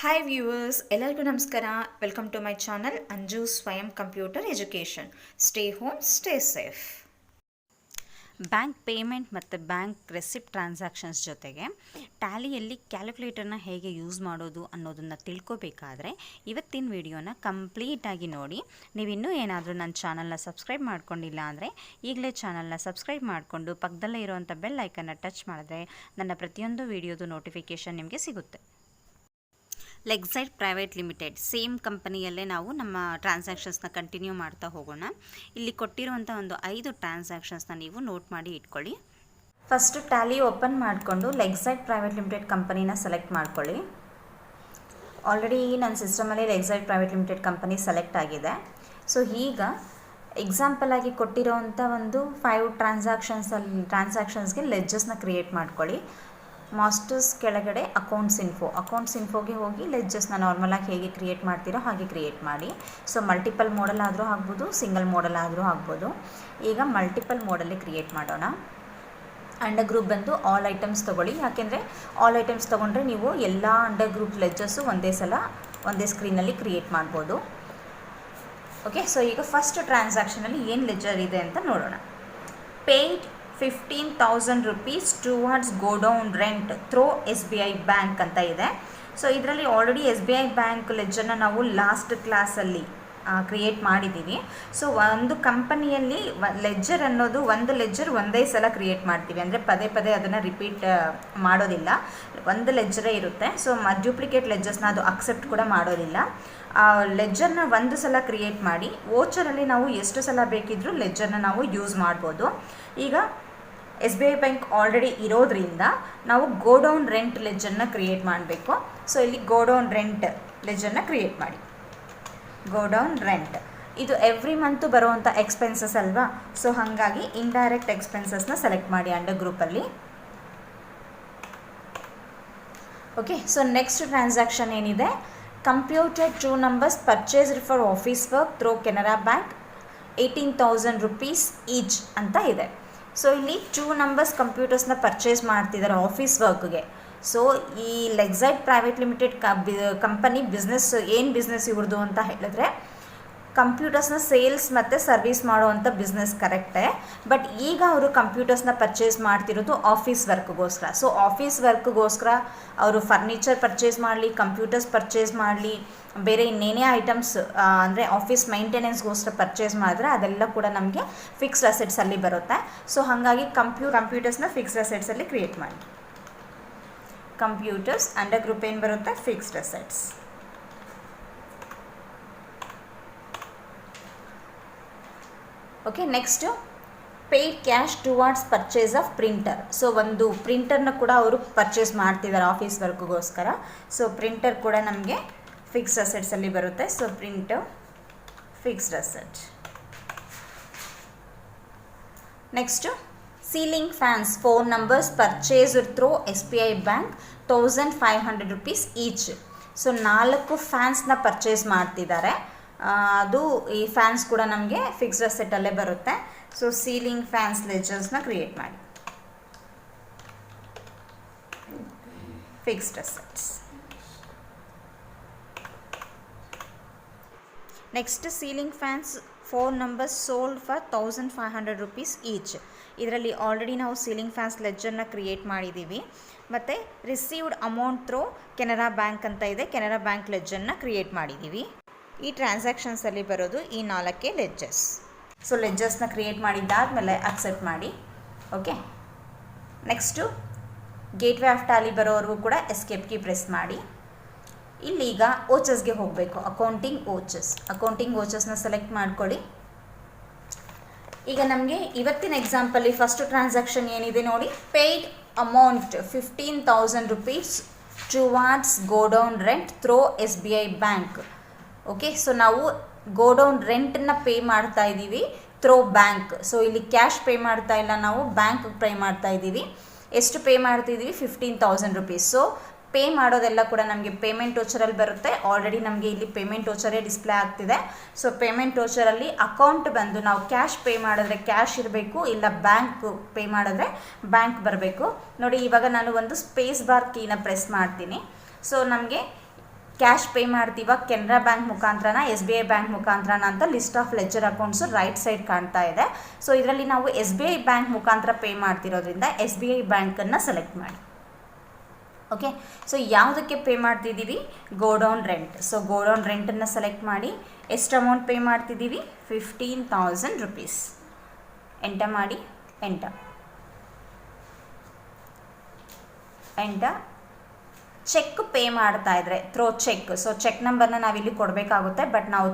Hi viewers, ಎಲ್ಲರಿಗೂ ನಮಸ್ಕಾರ. Welcome to my channel Anju Swayam computer education. Stay home, stay safe. Bank payment ಮತ್ತು bank receipt transactions ಜೊತೆಗೆ ಟ್ಯಾಲಿಯಲ್ಲಿ ಕ್ಯಾಲ್ಕುಲೇಟರ್ನ ಹೇಗೆ ಯೂಸ್ ಮಾಡೋದು ಅನ್ನೋದನ್ನು ತಿಳ್ಕೊಬೇಕಾದ್ರೆ ಇವತ್ತಿನ ವಿಡಿಯೋನ ಕಂಪ್ಲೀಟಾಗಿ ನೋಡಿ. ನೀವಿನ್ನೂ ಏನಾದರೂ ನನ್ನ ಚಾನಲ್ನ ಸಬ್ಸ್ಕ್ರೈಬ್ ಮಾಡ್ಕೊಂಡಿಲ್ಲ ಅಂದರೆ ಈಗಲೇ ಚಾನಲ್ನ ಸಬ್ಸ್ಕ್ರೈಬ್ ಮಾಡಿಕೊಂಡು ಪಕ್ಕದಲ್ಲೇ ಇರುವಂಥ ಬೆಲ್ ಐಕನ್ನ ಟಚ್ ಮಾಡಿದ್ರೆ ನನ್ನ ಪ್ರತಿಯೊಂದು ವಿಡಿಯೋದು ನೋಟಿಫಿಕೇಷನ್ ನಿಮಗೆ ಸಿಗುತ್ತೆ. ಲೆಗ್ಸೈಡ್ ಪ್ರೈವೇಟ್ ಲಿಮಿಟೆಡ್ ಸೇಮ್ ಕಂಪನಿಯಲ್ಲೇ ನಾವು ನಮ್ಮ ಟ್ರಾನ್ಸಾಕ್ಷನ್ಸ್ನ ಕಂಟಿನ್ಯೂ ಮಾಡ್ತಾ ಹೋಗೋಣ. ಇಲ್ಲಿ ಕೊಟ್ಟಿರುವಂಥ ಒಂದು 5 ಟ್ರಾನ್ಸಾಕ್ಷನ್ಸ್ನ ನೀವು ನೋಟ್ ಮಾಡಿ ಇಟ್ಕೊಳ್ಳಿ. ಫಸ್ಟು ಟ್ಯಾಲಿ ಓಪನ್ ಮಾಡಿಕೊಂಡು ಲೆಗ್ಸೈಡ್ ಪ್ರೈವೇಟ್ ಲಿಮಿಟೆಡ್ ಕಂಪನಿನ ಸೆಲೆಕ್ಟ್ ಮಾಡ್ಕೊಳ್ಳಿ. ಆಲ್ರೆಡಿ ನನ್ನ ಸಿಸ್ಟಮಲ್ಲಿ ಲೆಗ್ಸೈಡ್ ಪ್ರೈವೇಟ್ ಲಿಮಿಟೆಡ್ ಕಂಪನಿ ಸೆಲೆಕ್ಟ್ ಆಗಿದೆ. ಸೊ ಈಗ ಎಕ್ಸಾಂಪಲ್ ಆಗಿ ಕೊಟ್ಟಿರೋವಂಥ ಒಂದು 5 ಟ್ರಾನ್ಸಾಕ್ಷನ್ಸ್ಗೆ ಲೆಡ್ಜಸ್ನ ಕ್ರಿಯೇಟ್ ಮಾಡ್ಕೊಳ್ಳಿ. ಮಾಸ್ಟರ್ಸ್ ಕೆಳಗಡೆ ಅಕೌಂಟ್ಸ್ ಇನ್ಫೋಗೆ ಹೋಗಿ ಲೆಡ್ಜಸ್ನ ನಾರ್ಮಲಾಗಿ ಹೇಗೆ ಕ್ರಿಯೇಟ್ ಮಾಡ್ತೀರೋ ಹಾಗೆ ಕ್ರಿಯೇಟ್ ಮಾಡಿ. ಸೊ ಮಲ್ಟಿಪಲ್ ಮೋಡಲ್ ಆದರೂ ಆಗ್ಬೋದು, ಸಿಂಗಲ್ ಮೋಡಲ್ ಆದರೂ ಆಗ್ಬೋದು. ಈಗ ಮಲ್ಟಿಪಲ್ ಮೋಡಲ್ಲಿ ಕ್ರಿಯೇಟ್ ಮಾಡೋಣ. ಅಂಡರ್ ಗ್ರೂಪ್ ಬಂದು ಆಲ್ ಐಟಮ್ಸ್ ತೊಗೊಳ್ಳಿ. ಯಾಕೆಂದರೆ ಆಲ್ ಐಟಮ್ಸ್ ತೊಗೊಂಡ್ರೆ ನೀವು ಎಲ್ಲ ಅಂಡರ್ ಗ್ರೂಪ್ ಲೆಡ್ಜಸ್ಸು ಒಂದೇ ಸ್ಕ್ರೀನಲ್ಲಿ ಕ್ರಿಯೇಟ್ ಮಾಡ್ಬೋದು. ಓಕೆ, ಸೊ ಈಗ ಫಸ್ಟ್ ಟ್ರಾನ್ಸಾಕ್ಷನಲ್ಲಿ ಏನು ಲೆಡ್ಜರ್ ಇದೆ ಅಂತ ನೋಡೋಣ. Paid 15,000 rupees towards godown rent through SBI bank ಅಂತ ಇದೆ. ಸೊ ಇದರಲ್ಲಿ ಆಲ್ರೆಡಿ SBI ಬ್ಯಾಂಕ್ ಲೆಡ್ಜರ್ನ ನಾವು ಲಾಸ್ಟ್ ಕ್ಲಾಸಲ್ಲಿ ಕ್ರಿಯೇಟ್ ಮಾಡಿದ್ದೀವಿ. ಸೊ ಒಂದು ಕಂಪನಿಯಲ್ಲಿ ಲೆಡ್ಜರ್ ಅನ್ನೋದು ಒಂದು ಲೆಡ್ಜರ್ ಒಂದೇ ಸಲ ಕ್ರಿಯೇಟ್ ಮಾಡ್ತೀವಿ, ಅಂದರೆ ಪದೇ ಪದೇ ಅದನ್ನು ರಿಪೀಟ್ ಮಾಡೋದಿಲ್ಲ. ಒಂದು ಲೆಡ್ಜರೇ ಇರುತ್ತೆ. ಸೊ ಡ್ಯೂಪ್ಲಿಕೇಟ್ ಲೆಡ್ಜರ್ಸ್ನ ಅದು ಅಕ್ಸೆಪ್ಟ್ ಕೂಡ ಮಾಡೋದಿಲ್ಲ. ಲೆಡ್ಜರ್ನ ಒಂದು ಸಲ ಕ್ರಿಯೇಟ್ ಮಾಡಿ ವೋಚರಲ್ಲಿ ನಾವು ಎಷ್ಟು ಸಲ ಬೇಕಿದ್ರೂ ಲೆಡ್ಜರ್ನ ನಾವು ಯೂಸ್ ಮಾಡ್ಬೋದು. ಈಗ SBI ಬ್ಯಾಂಕ್ ಆಲ್ರೆಡಿ ಇರೋದ್ರಿಂದ ನಾವು ಗೋಡೌನ್ ರೆಂಟ್ ಲೆಡ್ಜರ್ನ ಕ್ರಿಯೇಟ್ ಮಾಡಬೇಕು. ಸೊ ಇಲ್ಲಿ ಗೋಡೌನ್ ರೆಂಟ್ ಲೆಡ್ಜರ್ನ ಕ್ರಿಯೇಟ್ ಮಾಡಿ. ಗೋಡೌನ್ ರೆಂಟ್ ಇದು ಎವ್ರಿ ಮಂತು ಬರುವಂಥ ಎಕ್ಸ್ಪೆನ್ಸಸ್ ಅಲ್ವಾ. ಸೊ ಹಾಗಾಗಿ ಇಂಡೈರೆಕ್ಟ್ ಎಕ್ಸ್ಪೆನ್ಸಸ್ನ ಸೆಲೆಕ್ಟ್ ಮಾಡಿ ಅಂಡರ್ ಗ್ರೂಪಲ್ಲಿ. ಓಕೆ, ಸೊ ನೆಕ್ಸ್ಟ್ ಟ್ರಾನ್ಸಾಕ್ಷನ್ ಏನಿದೆ, computed 2 numbers purchased for office work through Canara bank 18,000 rupees each ಅಂತ ಇದೆ. ಸೊ ಇಲ್ಲಿ 2 numbers ಕಂಪ್ಯೂಟರ್ಸ್ನ ಪರ್ಚೇಸ್ ಮಾಡ್ತಿದ್ದಾರೆ ಆಫೀಸ್ ವರ್ಕ್ಗೆ. ಸೊ ಈ ಲೆಗ್ಸೈಡ್ ಪ್ರೈವೇಟ್ ಲಿಮಿಟೆಡ್ ಕಂಪನಿ ಏನು ಬಿಸ್ನೆಸ್ ಇವ್ರದ್ದು ಅಂತ ಹೇಳಿದ್ರೆ ಕಂಪ್ಯೂಟರ್ಸ್ನ ಸೇಲ್ಸ್ ಮತ್ತು ಸರ್ವಿಸ್ ಮಾಡುವಂಥ ಬಿಸ್ನೆಸ್ ಕರೆಕ್ಟೇ. ಬಟ್ ಈಗ ಅವರು ಕಂಪ್ಯೂಟರ್ಸ್ನ ಪರ್ಚೇಸ್ ಮಾಡ್ತಿರೋದು ಆಫೀಸ್ ವರ್ಕ್ಗೋಸ್ಕರ. ಸೊ ಆಫೀಸ್ ವರ್ಕ್ಗೋಸ್ಕರ ಅವರು ಫರ್ನಿಚರ್ ಪರ್ಚೇಸ್ ಮಾಡಲಿ, ಕಂಪ್ಯೂಟರ್ಸ್ ಪರ್ಚೇಸ್ ಮಾಡಲಿ, ಬೇರೆ ಇನ್ನೇನೇ ಐಟಮ್ಸ್ ಅಂದರೆ ಆಫೀಸ್ ಮೈಂಟೆನೆನ್ಸ್ಗೋಸ್ಕರ ಪರ್ಚೇಸ್ ಮಾಡಿದ್ರೆ ಅದೆಲ್ಲ ಕೂಡ ನಮಗೆ ಫಿಕ್ಸ್ಡ್ ಅಸೆಟ್ಸಲ್ಲಿ ಬರುತ್ತೆ. ಸೊ ಹಾಗಾಗಿ ಕಂಪ್ಯೂಟರ್ಸ್ನ ಫಿಕ್ಸ್ಡ್ ಅಸೆಟ್ಸಲ್ಲಿ ಕ್ರಿಯೇಟ್ ಮಾಡಿ. ಕಂಪ್ಯೂಟರ್ಸ್ ಅಂಡರ್ ಗ್ರೂಪ್ ಏನು ಬರುತ್ತೆ, fixed assets. Okay, next paid cash towards purchase of printer. So ಒಂದು ಪ್ರಿಂಟರ್ನ ಕೂಡ ಅವರು ಪರ್ಚೇಸ್ ಮಾಡ್ತಿದ್ದಾರೆ ಆಫೀಸ್ ವರ್ಕ್ಗೋಸ್ಕರ. ಸೊ ಪ್ರಿಂಟರ್ ಕೂಡ ನಮಗೆ ಫಿಕ್ಸ್ಡ್ ಅಸೆಟ್ಸಲ್ಲಿ ಬರುತ್ತೆ. So printer fixed asset. Next ceiling fans 4 numbers purchased through SBI bank 1,500 rupees each. So 4 ಫ್ಯಾನ್ಸ್ನ purchase ಮಾಡ್ತಿದ್ದಾರೆ. ಅದು ಈ ಫ್ಯಾನ್ಸ್ ಕೂಡ ನಮಗೆ ಫಿಕ್ಸ್ಡ್ ಅಸೆಟಲ್ಲೇ ಬರುತ್ತೆ. ಸೊ ಸೀಲಿಂಗ್ ಫ್ಯಾನ್ಸ್ ಲೆಡ್ಜರ್ಸ್ನ ಕ್ರಿಯೇಟ್ ಮಾಡಿ. Fixed assets. Next ceiling fans 4 numbers sold for 1,500 rupees each. ಇದರಲ್ಲಿ ಆಲ್ರೆಡಿ ನಾವು ಸೀಲಿಂಗ್ ಫ್ಯಾನ್ಸ್ ಲೆಡ್ಜರ್ನ ಕ್ರಿಯೇಟ್ ಮಾಡಿದ್ದೀವಿ. ಮತ್ತು received amount through Canara bank ಅಂತ ಇದೆ, ಕೆನರಾ ಬ್ಯಾಂಕ್ ಲೆಡ್ಜರ್ನ ಕ್ರಿಯೇಟ್ ಮಾಡಿದ್ದೀವಿ. ಈ ಟ್ರಾನ್ಸಾಕ್ಷನ್ಸಲ್ಲಿ ಬರೋದು ಈ 4 ಲೆಡ್ಜರ್ಸ್. ಸೊ ಲೆಡ್ಜರ್ಸ್ನ ಕ್ರಿಯೇಟ್ ಮಾಡಿದ್ದಾದಮೇಲೆ ಅಕ್ಸೆಪ್ಟ್ ಮಾಡಿ. Okay, next gateway of Tally ಬರೋವರೆಗೂ ಕೂಡ ಎಸ್ಕೇಪ್ ಕೀ ಪ್ರೆಸ್ ಮಾಡಿ. ಇಲ್ಲೀಗ ಓಚಸ್ಗೆ ಹೋಗಬೇಕು. ಅಕೌಂಟಿಂಗ್ ಓಚಸ್ನ ಸೆಲೆಕ್ಟ್ ಮಾಡ್ಕೊಳ್ಳಿ. ಈಗ ನಮಗೆ ಇವತ್ತಿನ ಎಕ್ಸಾಂಪಲ್ಲಿ ಫಸ್ಟ್ ಟ್ರಾನ್ಸಾಕ್ಷನ್ ಏನಿದೆ ನೋಡಿ, paid amount 15,000 rupees towards godown rent through SBI bank. Okay, so ನಾವು ಗೋಡೌನ್ ರೆಂಟನ್ನು ಪೇ ಮಾಡ್ತಾ ಇದ್ದೀವಿ ಥ್ರೋ ಬ್ಯಾಂಕ್. ಸೊ ಇಲ್ಲಿ ಕ್ಯಾಶ್ ಪೇ ಮಾಡ್ತಾ ಇಲ್ಲ, ನಾವು ಬ್ಯಾಂಕ್ ಪೇ ಮಾಡ್ತಾ ಇದ್ದೀವಿ. ಎಷ್ಟು ಪೇ ಮಾಡ್ತಿದ್ದೀವಿ, 15,000 rupees. ಸೊ ಪೇ ಮಾಡೋದೆಲ್ಲ ಕೂಡ ನಮಗೆ ಪೇಮೆಂಟ್ ವೋಚರಲ್ಲಿ ಬರುತ್ತೆ. ಆಲ್ರೆಡಿ ನಮಗೆ ಇಲ್ಲಿ ಪೇಮೆಂಟ್ ವೋಚರೇ ಡಿಸ್ಪ್ಲೇ ಆಗ್ತಿದೆ. ಸೊ ಪೇಮೆಂಟ್ ವೋಚರಲ್ಲಿ ಅಕೌಂಟ್ ಬಂದು ನಾವು ಕ್ಯಾಶ್ ಪೇ ಮಾಡಿದ್ರೆ ಕ್ಯಾಶ್ ಇರಬೇಕು, ಇಲ್ಲ ಬ್ಯಾಂಕ್ ಪೇ ಮಾಡಿದ್ರೆ ಬ್ಯಾಂಕ್ ಬರಬೇಕು. ನೋಡಿ, ಇವಾಗ ನಾನು ಒಂದು ಸ್ಪೇಸ್ ಬಾರ್ ಕೀನ ಪ್ರೆಸ್ ಮಾಡ್ತೀನಿ. ಸೊ ನಮಗೆ ಕ್ಯಾಶ್ ಪೇ ಮಾಡ್ತೀವ ಕೆನರಾ ಬ್ಯಾಂಕ್ ಮುಖಾಂತರನ SBI ಬ್ಯಾಂಕ್ ಮುಖಾಂತರನ ಅಂತ list of ledger accounts right side ಕಾಣ್ತಾ ಇದೆ. ಸೊ ಇದರಲ್ಲಿ ನಾವು SBI ಬ್ಯಾಂಕ್ ಮುಖಾಂತರ ಪೇ ಮಾಡ್ತಿರೋದ್ರಿಂದ SBI ಬ್ಯಾಂಕನ್ನು ಸೆಲೆಕ್ಟ್ ಮಾಡಿ. ಓಕೆ, ಸೊ ಯಾವುದಕ್ಕೆ ಪೇ ಮಾಡ್ತಿದ್ದೀವಿ? Godown rent. ಸೊ ಗೋಡೌನ್ ರೆಂಟನ್ನು ಸೆಲೆಕ್ಟ್ ಮಾಡಿ. ಎಷ್ಟು ಅಮೌಂಟ್ ಪೇ ಮಾಡ್ತಿದ್ದೀವಿ? 15,000 rupees. ಎಂಟರ್ ಮಾಡಿ. ಎಂಟರ್. ಚೆಕ್ ಪೇ ಮಾಡ್ತಾ ಇದ್ರೆ ಥ್ರೋ ಚೆಕ್. ಸೊ ಚೆಕ್ ನಂಬರ್ನ ನಾವಿಲ್ಲಿ ಕೊಡಬೇಕಾಗುತ್ತೆ, ಬಟ್ ನಾವು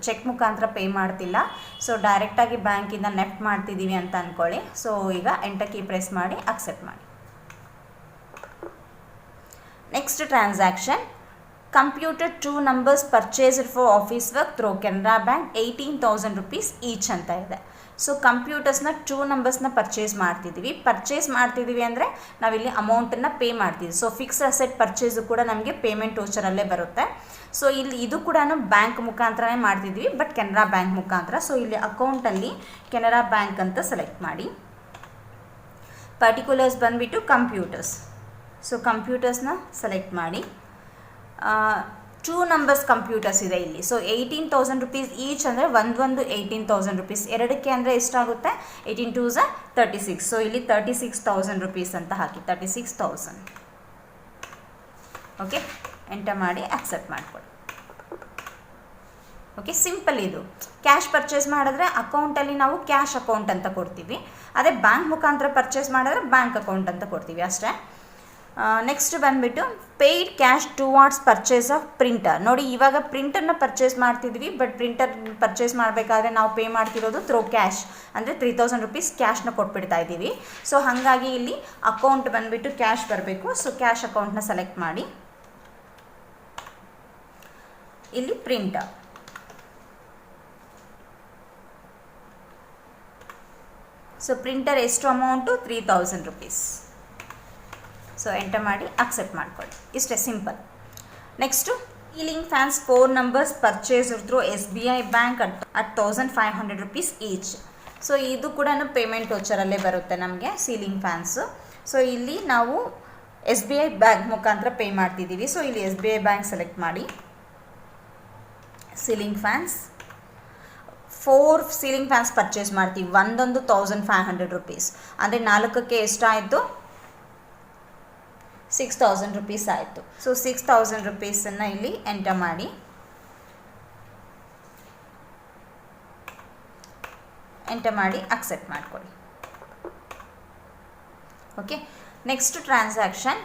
ಚೆಕ್ ಮುಖಾಂತರ ಪೇ ಮಾಡ್ತಿಲ್ಲ. ಸೊ ಡೈರೆಕ್ಟಾಗಿ ಬ್ಯಾಂಕಿಂದ ನೆಫ್ಟ್ ಮಾಡ್ತಿದ್ದೀವಿ ಅಂತ ಅಂದ್ಕೊಳ್ಳಿ. ಸೊ ಈಗ ಎಂಟರ್ ಕೀ ಪ್ರೆಸ್ ಮಾಡಿ ಅಕ್ಸೆಪ್ಟ್ ಮಾಡಿ. Next transaction, computer 2 numbers purchased for office work through Canara bank 18,000 rupees each ಅಂತ ಇದೆ. ಸೊ ಕಂಪ್ಯೂಟರ್ಸ್ನ 2 numbers ಪರ್ಚೇಸ್ ಮಾಡ್ತಿದ್ದೀವಿ ಅಂದರೆ ನಾವಿಲ್ಲಿ ಅಮೌಂಟನ್ನು ಪೇ ಮಾಡ್ತೀವಿ. ಸೊ ಫಿಕ್ಸ್ ಅಸೆಟ್ ಪರ್ಚೇಸು ಕೂಡ ನಮಗೆ ಪೇಮೆಂಟ್ ವೋಚರಲ್ಲೇ ಬರುತ್ತೆ. ಸೊ ಇಲ್ಲಿ ಇದು ಕೂಡ ಬ್ಯಾಂಕ್ ಮುಖಾಂತರನೇ ಮಾಡ್ತಿದ್ವಿ, ಬಟ್ ಕೆನರಾ ಬ್ಯಾಂಕ್ ಮುಖಾಂತರ. ಸೊ ಇಲ್ಲಿ ಅಕೌಂಟಲ್ಲಿ ಕೆನರಾ ಬ್ಯಾಂಕ್ ಅಂತ ಸೆಲೆಕ್ಟ್ ಮಾಡಿ. ಪರ್ಟಿಕ್ಯುಲರ್ಸ್ ಬಂದುಬಿಟ್ಟು ಕಂಪ್ಯೂಟರ್ಸ್. ಸೊ ಕಂಪ್ಯೂಟರ್ಸ್ನ ಸೆಲೆಕ್ಟ್ ಮಾಡಿ. 2 numbers ಕಂಪ್ಯೂಟರ್ಸ್ ಇದೆ ಇಲ್ಲಿ. ಸೊ 18,000 rupees ಈಚ್ ಅಂದರೆ ಒಂದು 18,000 rupees. ಎರಡಕ್ಕೆ ಅಂದರೆ ಎಷ್ಟಾಗುತ್ತೆ? 18 2s 36. ಸೊ ಇಲ್ಲಿ 36,000 rupees ಅಂತ ಹಾಕಿ. 36,000. ಓಕೆ, ಎಂಟರ್ ಮಾಡಿ ಅಕ್ಸೆಪ್ಟ್ ಮಾಡ್ಕೊಳ್ಳಿ. ಓಕೆ, ಸಿಂಪಲ್ ಇದು. ಕ್ಯಾಶ್ ಪರ್ಚೇಸ್ ಮಾಡಿದ್ರೆ ಅಕೌಂಟಲ್ಲಿ ನಾವು ಕ್ಯಾಶ್ ಅಕೌಂಟ್ ಅಂತ ಕೊಡ್ತೀವಿ. ಅದೇ ಬ್ಯಾಂಕ್ ಮುಖಾಂತರ ಪರ್ಚೇಸ್ ಮಾಡಿದ್ರೆ ಬ್ಯಾಂಕ್ ಅಕೌಂಟ್ ಅಂತ ಕೊಡ್ತೀವಿ ಅಷ್ಟೇ. ನೆಕ್ಸ್ಟ್ ಬಂದುಬಿಟ್ಟು paid cash towards purchase of printer. ನೋಡಿ, ಇವಾಗ ಪ್ರಿಂಟರ್ನ ಪರ್ಚೇಸ್ ಮಾಡ್ತಿದ್ವಿ, ಬಟ್ ಪ್ರಿಂಟರ್ ಪರ್ಚೇಸ್ ಮಾಡಬೇಕಾದ್ರೆ ನಾವು ಪೇ ಮಾಡ್ತಿರೋದು ಥ್ರೋ ಕ್ಯಾಶ್, ಅಂದರೆ 3,000 rupees ಕ್ಯಾಶ್ನ ಕೊಟ್ಬಿಡ್ತಾ ಇದ್ದೀವಿ. ಸೊ ಹಾಗಾಗಿ ಇಲ್ಲಿ ಅಕೌಂಟ್ ಬಂದುಬಿಟ್ಟು ಕ್ಯಾಶ್ ಬರಬೇಕು. ಸೊ ಕ್ಯಾಶ್ ಅಕೌಂಟ್ನ ಸೆಲೆಕ್ಟ್ ಮಾಡಿ. ಇಲ್ಲಿ ಪ್ರಿಂಟರ್. ಸೊ ಪ್ರಿಂಟರ್ ಎಷ್ಟು ಅಮೌಂಟು? 3,000 rupees. ಸೊ ಎಂಟರ್ ಮಾಡಿ ಅಕ್ಸೆಪ್ಟ್ ಮಾಡ್ಕೊಳ್ಳಿ. ಇಷ್ಟೇ, simple. Next ceiling fans 4 numbers purchased through SBI bank at 1,500 rupees each. So ಇದು ಕೂಡ ಪೇಮೆಂಟ್ ವೋಚರಲ್ಲೇ ಬರುತ್ತೆ ನಮಗೆ, ಸೀಲಿಂಗ್ ಫ್ಯಾನ್ಸು. ಸೊ ಇಲ್ಲಿ ನಾವು SBI ಬ್ಯಾಂಕ್ ಮುಖಾಂತರ ಪೇ ಮಾಡ್ತಿದ್ದೀವಿ. ಸೊ ಇಲ್ಲಿ SBI ಬ್ಯಾಂಕ್ ಸೆಲೆಕ್ಟ್ ಮಾಡಿ. Ceiling fans 4 ceiling fans purchase ಮಾಡ್ತೀವಿ. ಒಂದೊಂದು 1,500 rupees. ಅಂದರೆ 4ಕ್ಕೆ ಎಷ್ಟಾಯಿತು? 6,000 rupees ಆಯಿತು. ಸೊ 6,000 rupeesನ್ನು ಇಲ್ಲಿ ಎಂಟರ್ ಮಾಡಿ. ಎಂಟರ್ ಮಾಡಿ ಅಕ್ಸೆಪ್ಟ್ ಮಾಡ್ಕೊಳ್ಳಿ. Okay, next transaction,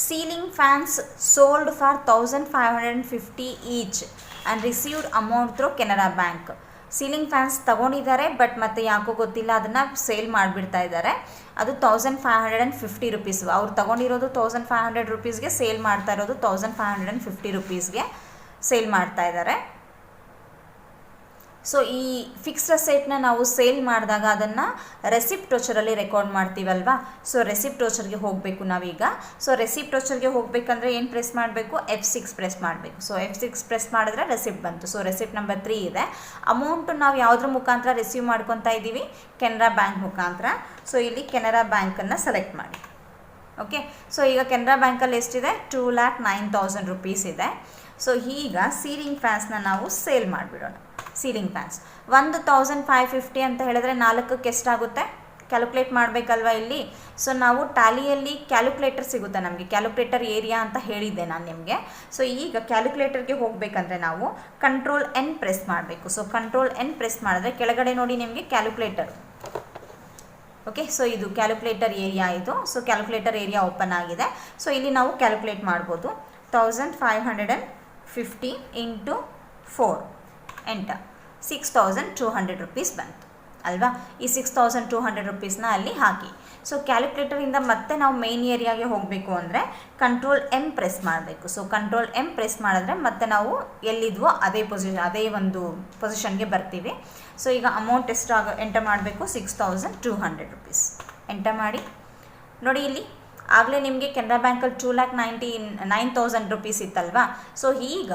ceiling fans sold for 1,550 each and received amount through Canara bank. Ceiling fans ತೊಗೊಂಡಿದ್ದಾರೆ, ಬಟ್ ಮತ್ತೆ ಯಾಕೋ ಗೊತ್ತಿಲ್ಲ ಅದನ್ನು ಸೇಲ್ ಮಾಡಿಬಿಡ್ತಾ ಇದ್ದಾರೆ. ಅದು 1,550 rupees. ಅವ್ರು ತೊಗೊಂಡಿರೋದು 1,500 rupeesಗೆ, ಸೇಲ್ ಮಾಡ್ತಾ ಇರೋದು 1,550 rupeesಗೆ ಸೇಲ್ ಮಾಡ್ತಾ ಇದ್ದಾರೆ. ಸೊ ಈ ಫಿಕ್ಸ್ಡ್ ಅಸೆಟ್ನ ನಾವು ಸೇಲ್ ಮಾಡಿದಾಗ ಅದನ್ನು ರೆಸಿಪ್ಟ್ ವೋಚರಲ್ಲಿ ರೆಕಾರ್ಡ್ ಮಾಡ್ತೀವಲ್ವಾ. ಸೊ ರೆಸಿಪ್ಟ್ ವೋಚರ್ಗೆ ಹೋಗಬೇಕು ನಾವೀಗ. ಸೊ ರೆಸಿಪ್ಟ್ ವೋಚರ್ಗೆ ಹೋಗಬೇಕಂದ್ರೆ ಏನು ಪ್ರೆಸ್ ಮಾಡಬೇಕು? F6 ಪ್ರೆಸ್ ಮಾಡಬೇಕು. ಸೊ F6 ಪ್ರೆಸ್ ಮಾಡಿದ್ರೆ ರೆಸಿಪ್ಟ್ ಬಂತು. ಸೊ ರೆಸಿಪ್ಟ್ ನಂಬರ್ 3 ಇದೆ. ಅಮೌಂಟು ನಾವು ಯಾವುದ್ರ ಮುಖಾಂತರ ರಿಸೀವ್ ಮಾಡ್ಕೊತಾ ಇದ್ದೀವಿ? ಕೆನರಾ ಬ್ಯಾಂಕ್ ಮುಖಾಂತರ. ಸೊ ಇಲ್ಲಿ ಕೆನರಾ ಬ್ಯಾಂಕನ್ನು ಸೆಲೆಕ್ಟ್ ಮಾಡಿ. ಓಕೆ, ಸೊ ಈಗ ಕೆನರಾ ಬ್ಯಾಂಕಲ್ಲಿ ಎಷ್ಟಿದೆ? 2,09,000 rupees ಇದೆ. ಸೊ ಈಗ ಸೀಲಿಂಗ್ ಫ್ಯಾನ್ಸ್ನ ನಾವು ಸೇಲ್ ಮಾಡಿಬಿಡೋಣ. ಸೀಲಿಂಗ್ ಫ್ಯಾನ್ಸ್ 1,550 ಅಂತ ಹೇಳಿದ್ರೆ 4ಕ್ಕೆ ಎಷ್ಟಾಗುತ್ತೆ? ಕ್ಯಾಲ್ಕುಲೇಟ್ ಮಾಡಬೇಕಲ್ವ ಇಲ್ಲಿ. ಸೊ ನಾವು ಟ್ಯಾಲಿಯಲ್ಲಿ ಕ್ಯಾಲ್ಕುಲೇಟರ್ ಸಿಗುತ್ತೆ ನಮಗೆ, ಕ್ಯಾಲ್ಕುಲೇಟರ್ ಏರಿಯಾ ಅಂತ ಹೇಳಿದ್ದೆ ನಾನು ನಿಮಗೆ. ಸೊ ಈಗ ಕ್ಯಾಲ್ಕುಲೇಟರ್ಗೆ ಹೋಗಬೇಕಂದ್ರೆ ನಾವು Ctrl+N ಪ್ರೆಸ್ ಮಾಡಬೇಕು. ಸೊ Ctrl+N ಪ್ರೆಸ್ ಮಾಡಿದ್ರೆ ಕೆಳಗಡೆ ನೋಡಿ ನಿಮಗೆ ಕ್ಯಾಲ್ಕುಲೇಟರ್. ಓಕೆ, ಸೊ ಇದು ಕ್ಯಾಲ್ಕುಲೇಟರ್ ಏರಿಯಾ ಇದು. ಸೊ ಕ್ಯಾಲ್ಕುಲೇಟರ್ ಏರಿಯಾ ಓಪನ್ ಆಗಿದೆ. ಸೊ ಇಲ್ಲಿ ನಾವು ಕ್ಯಾಲ್ಕುಲೇಟ್ ಮಾಡ್ಬೋದು. 1,550 ಇಂಟು 4 ಎಂಟರ್. 6,200 rupees ಬಂತು ಅಲ್ವಾ. ಈ 6,200 rupeesನ ಅಲ್ಲಿ ಹಾಕಿ. ಸೊ ಕ್ಯಾಲ್ಕುಲೇಟರಿಂದ ಮತ್ತೆ ನಾವು ಮೇನ್ ಏರಿಯಾಗೆ ಹೋಗಬೇಕು ಅಂದರೆ Ctrl+M ಪ್ರೆಸ್ ಮಾಡಬೇಕು. ಸೊ Ctrl+M ಪ್ರೆಸ್ ಮಾಡಿದ್ರೆ ಮತ್ತೆ ನಾವು ಎಲ್ಲಿದ್ವೋ ಅದೇ ಒಂದು ಪೊಸಿಷನ್ಗೆ ಬರ್ತೀವಿ. ಸೊ ಈಗ ಅಮೌಂಟ್ ಎಷ್ಟು ಎಂಟರ್ ಮಾಡಬೇಕು? 6,200 rupees ಎಂಟರ್ ಮಾಡಿ. ನೋಡಿ ಇಲ್ಲಿ ಆಗಲೇ ನಿಮಗೆ ಕೆನರಾ ಬ್ಯಾಂಕಲ್ಲಿ 2,99,000 rupees ಇತ್ತಲ್ವಾ. ಸೊ ಈಗ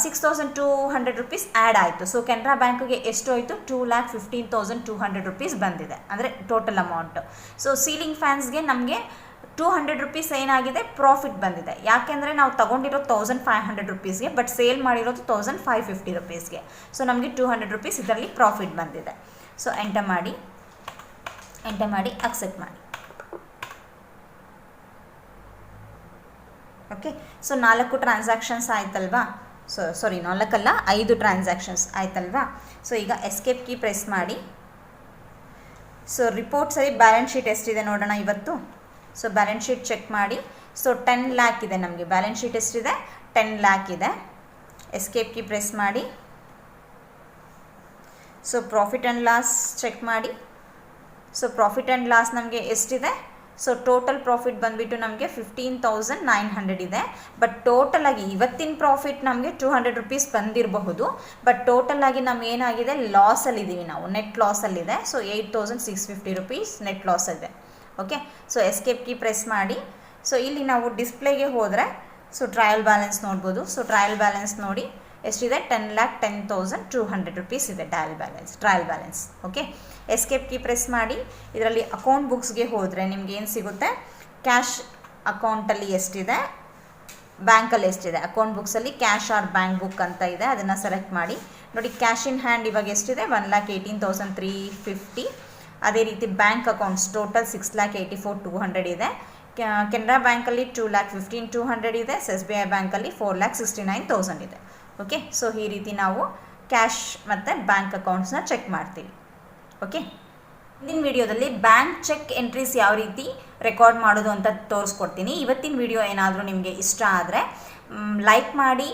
6,200 rupees ಆ್ಯಡ್ ಆಯಿತು. ಸೊ ಕೆನರಾ ಬ್ಯಾಂಕಿಗೆ ಎಷ್ಟು ಹೋಯಿತು? 2,15,200 rupees ಬಂದಿದೆ, ಅಂದರೆ ಟೋಟಲ್ ಅಮೌಂಟು. ಸೊ ಸೀಲಿಂಗ್ ಫ್ಯಾನ್ಸ್ಗೆ ನಮಗೆ 200 ರುಪೀಸ್ ಏನಾಗಿದೆ ಪ್ರಾಫಿಟ್ ಬಂದಿದೆ. ಯಾಕೆಂದರೆ ನಾವು ತೊಗೊಂಡಿರೋದು 1500 ರುಪೀಸ್ಗೆ, ಬಟ್ ಸೇಲ್ ಮಾಡಿರೋದು 1550 ರುಪೀಸ್ಗೆ. ಸೊ ನಮಗೆ 200 ರುಪೀಸ್ ಇದರಲ್ಲಿ ಪ್ರಾಫಿಟ್ ಬಂದಿದೆ. ಸೊ ಎಂಟರ್ ಮಾಡಿ ಅಕ್ಸೆಪ್ಟ್ ಮಾಡಿ. ಓಕೆ, ಸೊ 4 ಟ್ರಾನ್ಸಾಕ್ಷನ್ಸ್ ಆಯ್ತಲ್ವಾ? ಸಾರಿ 4 ಅಲ್ಲ, 5 ಟ್ರಾನ್ಸಾಕ್ಷನ್ಸ್ ಆಯ್ತಲ್ವಾ? ಸೊ ಈಗ ಎಸ್ಕೇಪ್ ಕೀ ಪ್ರೆಸ್ ಮಾಡಿ. ಸೊ ರಿಪೋರ್ಟ್ಸಲ್ಲಿ ಬ್ಯಾಲೆನ್ಸ್ ಶೀಟ್ ಎಷ್ಟಿದೆ ನೋಡೋಣ ಇವತ್ತು. ಸೊ ಬ್ಯಾಲೆನ್ಸ್ ಶೀಟ್ ಚೆಕ್ ಮಾಡಿ. ಸೊ 10 ಲ್ಯಾಕ್ ಇದೆ ನಮಗೆ. ಬ್ಯಾಲೆನ್ಸ್ ಶೀಟ್ ಎಷ್ಟಿದೆ? 10 ಲ್ಯಾಕ್ ಇದೆ. ಎಸ್ಕೇಪ್ ಕೀ ಪ್ರೆಸ್ ಮಾಡಿ. So profit and loss check ಮಾಡಿ. ಸೊ ಪ್ರಾಫಿಟ್ ಆ್ಯಂಡ್ ಲಾಸ್ ನಮಗೆ ಎಷ್ಟಿದೆ? ಸೊ ಟೋಟಲ್ ಪ್ರಾಫಿಟ್ ಬಂದುಬಿಟ್ಟು ನಮಗೆ 15,900 ಇದೆ. ಬಟ್ ಟೋಟಲಾಗಿ ಇವತ್ತಿನ ಪ್ರಾಫಿಟ್ ನಮಗೆ 200 ರುಪೀಸ್ ಬಂದಿರಬಹುದು. ಬಟ್ ಟೋಟಲಾಗಿ ನಮ್ಗೆ ಏನಾಗಿದೆ, ಲಾಸಲ್ಲಿದ್ದೀವಿ ನಾವು, ನೆಟ್ ಲಾಸಲ್ಲಿದೆ. ಸೊ 8,650 ರುಪೀಸ್ ನೆಟ್ ಲಾಸ್ ಇದೆ. Okay, so escape key press ಮಾಡಿ. ಸೊ ಇಲ್ಲಿ ನಾವು ಡಿಸ್ಪ್ಲೇಗೆ ಹೋದರೆ ಸೊ ಟ್ರಯಲ್ ಬ್ಯಾಲೆನ್ಸ್ ನೋಡ್ಬೋದು. ಸೊ ಟ್ರಯಲ್ ಬ್ಯಾಲೆನ್ಸ್ ನೋಡಿ ಎಷ್ಟಿದೆ? 10,10,200 ರುಪೀಸ್ ಇದೆ trial balance. Okay, escape key press ಮಾಡಿ. ಇದರಲ್ಲಿ ಅಕೌಂಟ್ ಬುಕ್ಸ್ಗೆ ಹೋದರೆ ನಿಮ್ಗೆ ಏನು ಸಿಗುತ್ತೆ? ಕ್ಯಾಶ್ ಅಕೌಂಟಲ್ಲಿ ಎಷ್ಟಿದೆ, ಬ್ಯಾಂಕಲ್ಲಿ ಎಷ್ಟಿದೆ. ಅಕೌಂಟ್ ಬುಕ್ಸಲ್ಲಿ ಕ್ಯಾಶ್ ಆರ್ ಬ್ಯಾಂಕ್ ಬುಕ್ ಅಂತ ಇದೆ, ಅದನ್ನು ಸೆಲೆಕ್ಟ್ ಮಾಡಿ. ನೋಡಿ ಕ್ಯಾಶ್ ಇನ್ ಹ್ಯಾಂಡ್ ಇವಾಗ ಎಷ್ಟಿದೆ? 1,18,350. ಅದೇ ರೀತಿ ಬ್ಯಾಂಕ್ ಅಕೌಂಟ್ಸ್ ಟೋಟಲ್ 6,84,200 ಇದೆ. ಕೆನರಾ ಬ್ಯಾಂಕಲ್ಲಿ 2,15,200 ಇದೆ. SBI ಬ್ಯಾಂಕಲ್ಲಿ 4,69,000 ಇದೆ. ಓಕೆ, ಸೊ ಈ ರೀತಿ ನಾವು ಕ್ಯಾಶ್ ಮತ್ತು ಬ್ಯಾಂಕ್ ಅಕೌಂಟ್ಸ್ನ ಚೆಕ್ ಮಾಡ್ತೀವಿ. ಓಕೆ, ಇಂದಿನ ವಿಡಿಯೋದಲ್ಲಿ ಬ್ಯಾಂಕ್ ಚೆಕ್ ಎಂಟ್ರೀಸ್ ಯಾವ ರೀತಿ ರೆಕಾರ್ಡ್ ಮಾಡೋದು ಅಂತ ತೋರಿಸ್ಕೊಡ್ತೀನಿ. ಇವತ್ತಿನ ವಿಡಿಯೋ ಏನಾದರೂ ನಿಮಗೆ ಇಷ್ಟ ಆದರೆ ಲೈಕ್ ಮಾಡಿ,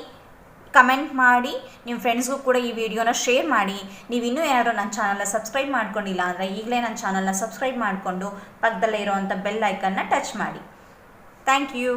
ಕಮೆಂಟ್ ಮಾಡಿ, ನಿಮ್ಮ ಫ್ರೆಂಡ್ಸ್ಗೂ ಕೂಡ ಈ ವಿಡಿಯೋನ ಶೇರ್ ಮಾಡಿ. ನೀವು ಇನ್ನೂ ಏನಾದರೂ ನನ್ನ ಚಾನಲ್ನ ಸಬ್ಸ್ಕ್ರೈಬ್ ಮಾಡ್ಕೊಂಡಿಲ್ಲ ಅಂದರೆ ಈಗಲೇ ನನ್ನ ಚಾನಲ್ನ ಸಬ್ಸ್ಕ್ರೈಬ್ ಮಾಡಿಕೊಂಡು ಪಕ್ಕದಲ್ಲೇ ಇರೋವಂಥ ಬೆಲ್ ಐಕನ್ನ ಟಚ್ ಮಾಡಿ. Thank you.